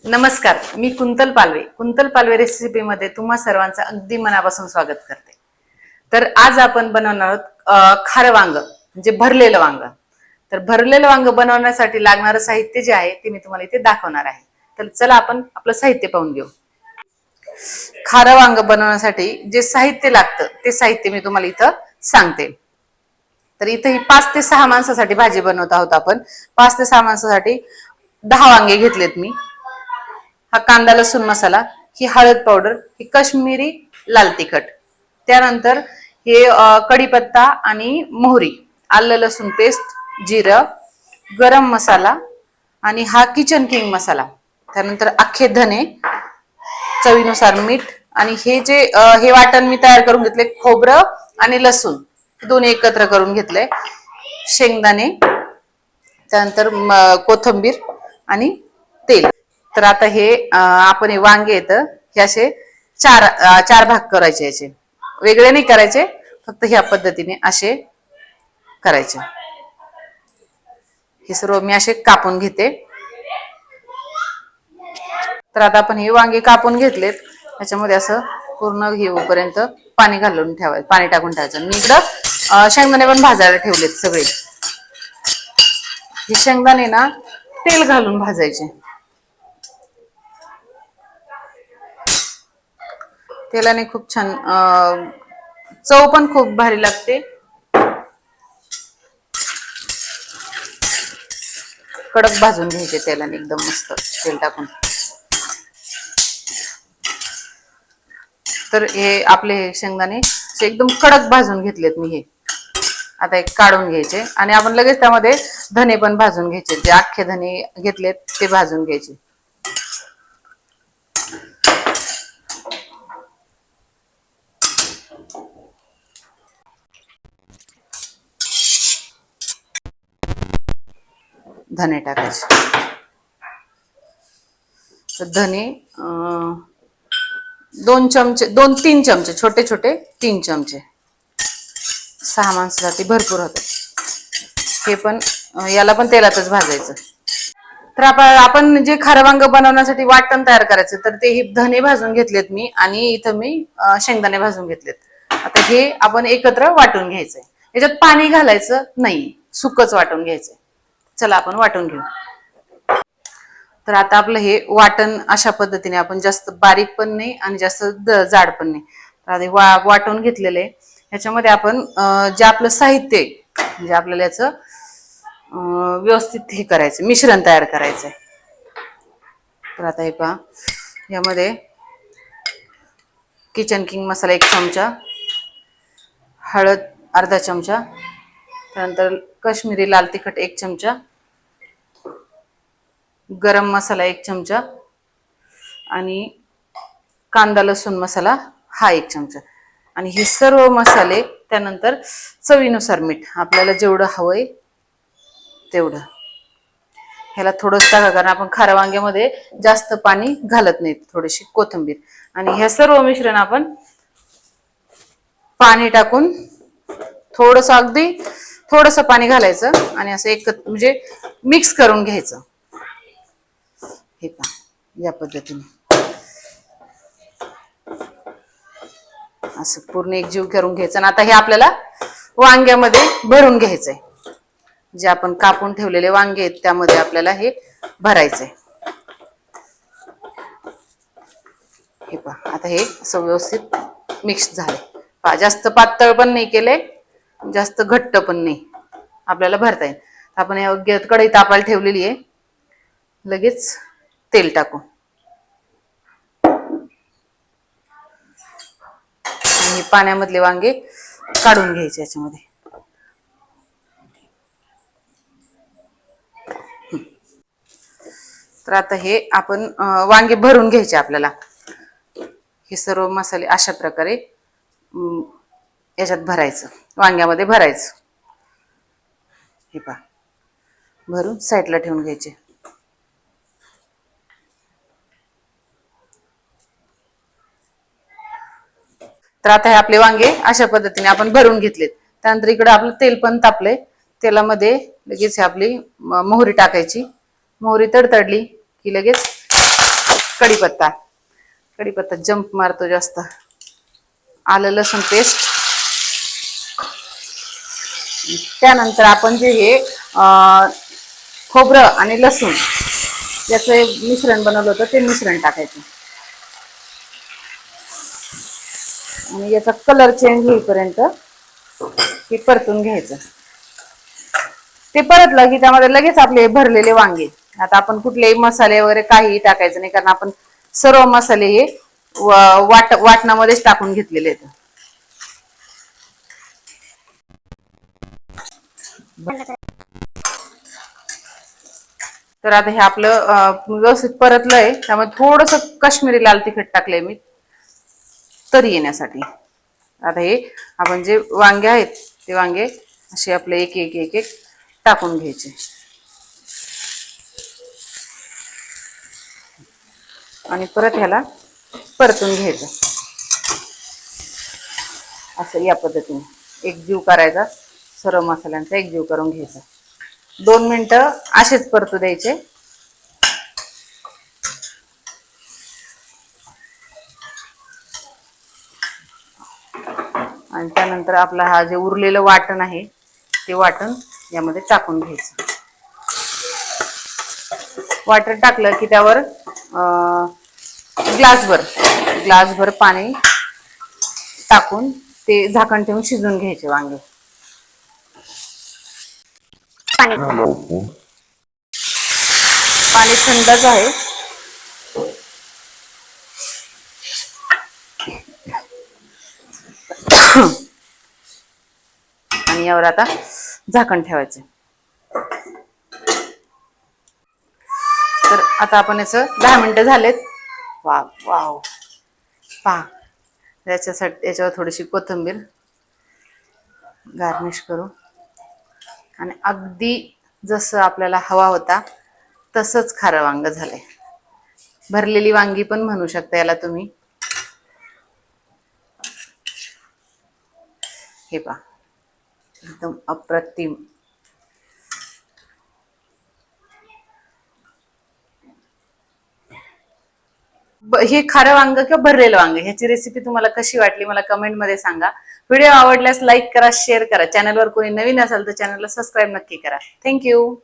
नमस्कार, मी quintal Palve. Quintal Palve रेसिपीमध्ये तुम्हा सर्वांचं अगदी मनापासून स्वागत करते. तर आज आपण बनवणार आहोत खारं वांग, म्हणजे भरलेलं वांग. तर भरलेलं वांग बनवण्यासाठी लागणारं साहित्य जे आहे ते मी तुम्हाला इथे दाखवणार आहे. तर चला आपण आपलं साहित्य पाहून घेऊ. खारं वांग बनवण्यासाठी जे साहित्य लागतं ते साहित्य मी तुम्हाला इथं सांगते. तर इथे ही 5 ते 6 माणसासाठी भाजी बनवत आहोत आपण. 5 ते 6 माणसासाठी 10 वांगे घेतलेत मी. हा कांदा लसूण मसाला, ही हळद पावडर, ही काश्मीरी लाल तिखट, त्यानंतर हे कढीपत्ता आणि मोहरी, आलं लसूण पेस्ट, जिरं, गरम मसाला आणि हा किचन किंग मसाला, त्यानंतर अख्खे धने, चवीनुसार मीठ आणि हे जे हे वाटण मी तयार करून घेतले, खोबरं आणि लसूण दोन्ही एकत्र करून घेतले, शेंगदाणे, त्यानंतर कोथिंबीर आणि तेल. तर आता हे आपण हे वांगे येत हे असे चार भाग करायचे, याचे वेगळे नाही करायचे, फक्त ह्या पद्धतीने असे करायचे. हे सर्व मी असे कापून घेते. तर आता आपण हे वांगे कापून घेतलेत, त्याच्यामध्ये असं पूर्ण हे होईपर्यंत पाणी घालून ठेवायचं, पाणी टाकून ठेवायचं. मी इथं शेंगदाणे पण भाजायला ठेवलेत सगळे. हे शेंगदाणे ना तेल घालून भाजायचे. तेलाने खूप छान चव पण खूप भारी लागते. कडक भाजून घ्यायचे तेलाने, एकदम मस्त तेल टाकून. तर हे आपले शेंगदाणे एकदम कडक भाजून घेतलेत मी. हे आता एक काढून घ्यायचे आणि आपण लगेच त्यामध्ये धने पण भाजून घ्यायचे. जे अख्खे धने घेतलेत ते भाजून घ्यायचे. धने टाकायचे. तर धने 2-3 चमचे, छोटे छोटे 3 चमचे. 6 माणसासाठी भरपूर होते. हे पण याला पण तेलातच भाजायचं. तर आपण जे खारं वांग बनवण्यासाठी वाटण तयार करायचं, तर ते ही धने भाजून घेतलेत मी आणि इथं मी शेंगदाणे भाजून घेतलेत. आता हे आपण एकत्र वाटून घ्यायचंय. याच्यात पाणी घालायचं नाही, सुकच वाटून घ्यायचंय. चला आपण वाटून घेऊ. तर आता आपलं हे वाटण अशा पद्धतीने, आपण जास्त बारीक पण नाही आणि जास्त जाड पण नाही. तर आता वाटून घेतलेले ह्याच्यामध्ये आपण जे आपलं साहित्य आहे, म्हणजे आपल्याला याचं व्यवस्थित हे करायचं, मिश्रण तयार करायचंय. तर आता हे पहा, यामध्ये किचन किंग मसाला 1 चमचा, हळद अर्धा चमचा, त्यानंतर काश्मीरी लाल तिखट 1 चमचा, गरम मसाला 1 चमचा आणि कांदा लसूण मसाला हा 1 चमचा. आणि हे सर्व मसाले, त्यानंतर चवीनुसार मीठ, आपल्याला जेवढं हवंय तेवढं. ह्याला थोडंच टाका, कारण आपण खाऱ्या वांग्यामध्ये जास्त पाणी घालत नाही. थोडीशी कोथिंबीर आणि हे सर्व मिश्रण आपण पाणी टाकून थोडंसं, अगदी थोडंसं पाणी घालायचं आणि असं एक म्हणजे मिक्स करून घ्यायचं. हे पहा, या पद्धतीने असं पूर्ण एकजीव करून घ्यायचं. आणि आता हे आपल्याला वांग्यामध्ये भरून घ्यायचंय. जे आपण कापून ठेवलेले वांगे आहेत त्यामध्ये आपल्याला हे भरायचंय. हे पहा, आता हे असं व्यवस्थित मिक्स झाले. पहा, जास्त पातळ पण नाही केले, जास्त घट्ट पण नाही, आपल्याला भरता येईल. आपण कढई तापायला ठेवलेली आहे. लगेच तेल टाकू. हे पाण्यामधले वांगे काढून घ्यायचे याच्यामध्ये. तर आता हे आपण वांगे भरून घ्यायचे. आपल्याला हे सर्व मसाले अशा प्रकारे याच्यात भरायचं, वांग्यामध्ये भरायचं. हे पहा, भरून साईडला ठेवून घ्यायचे. तर आता हे आपले वांगे अशा पद्धतीने आपण भरून घेतलेत. त्यानंतर इकडे आपलं तेल पण तापलंय. तेलामध्ये लगेच आपली मोहरी टाकायची. मोहरी तडतडली की लगेच कढीपत्ता, कढीपत्ता जंप मारतो जास्त. आलं लसूण पेस्ट. त्यानंतर आपण जे हे खोबरं आणि लसूण त्याचं मिश्रण बनवलं होतं ते मिश्रण टाकायचं आणि याचा कलर चेंज होईपर्यंत हे परतून घ्यायचं. ते परतलं की त्यामध्ये लगेच आपले भरलेले वांगे. आता आपण कुठलेही मसाले वगैरे काहीही टाकायचं नाही, कारण आपण सर्व मसाले हे वाटणामध्येच टाकून घेतलेले आहेत. तर आता हे आपलं व्यवस्थित परतलंय. त्यामुळे थोडस काश्मीरी लाल तिखट टाकलंय मी तरी येण्यासाठी. आता हे आपण जे वांगे आहेत ते वांगे असे आपले एक एक एक एक टाकून घ्यायचे आणि परत ह्याला परतून घ्यायचं. असं या पद्धतीने एकजीव करायचा, सर्व मसाल्यांचा एकजीव करून घ्यायचा. 2 मिनिटं असेच परतू द्यायचे. आणि त्यानंतर आपला हा जे उरलेलं वाटण आहे ते वाटण यामध्ये टाकून घ्यायचं. वाटण टाकलं की त्यावर ग्लासभर पाणी टाकून ते झाकण ठेवून शिजवून घ्यायचे वांगे. पाणी थंडच आहे. आणि यावर आता झाकण ठेवायचं. तर आता आपण याचं 10 मिनिटं झालेत. वाव वाव पहा. याच्यासाठी याच्यावर थोडीशी कोथिंबीर गार्निश करू आणि अगदी जसं आपल्याला हवा होता तसंच खारं वांग झालंय. भरलेली वांगी पण म्हणू शकता याला तुम्ही. हे पहा एकदम अप्रतिम. हे खारं वांग किंवा भरलेलं वांग ह्याची रेसिपी तुम्हाला कशी वाटली मला कमेंट मध्ये सांगा. व्हिडिओ आवडल्यास लाईक करा, शेअर करा. चॅनलवर कोणी नवीन असेल तर चॅनलला सबस्क्राईब नक्की करा. थँक्यू.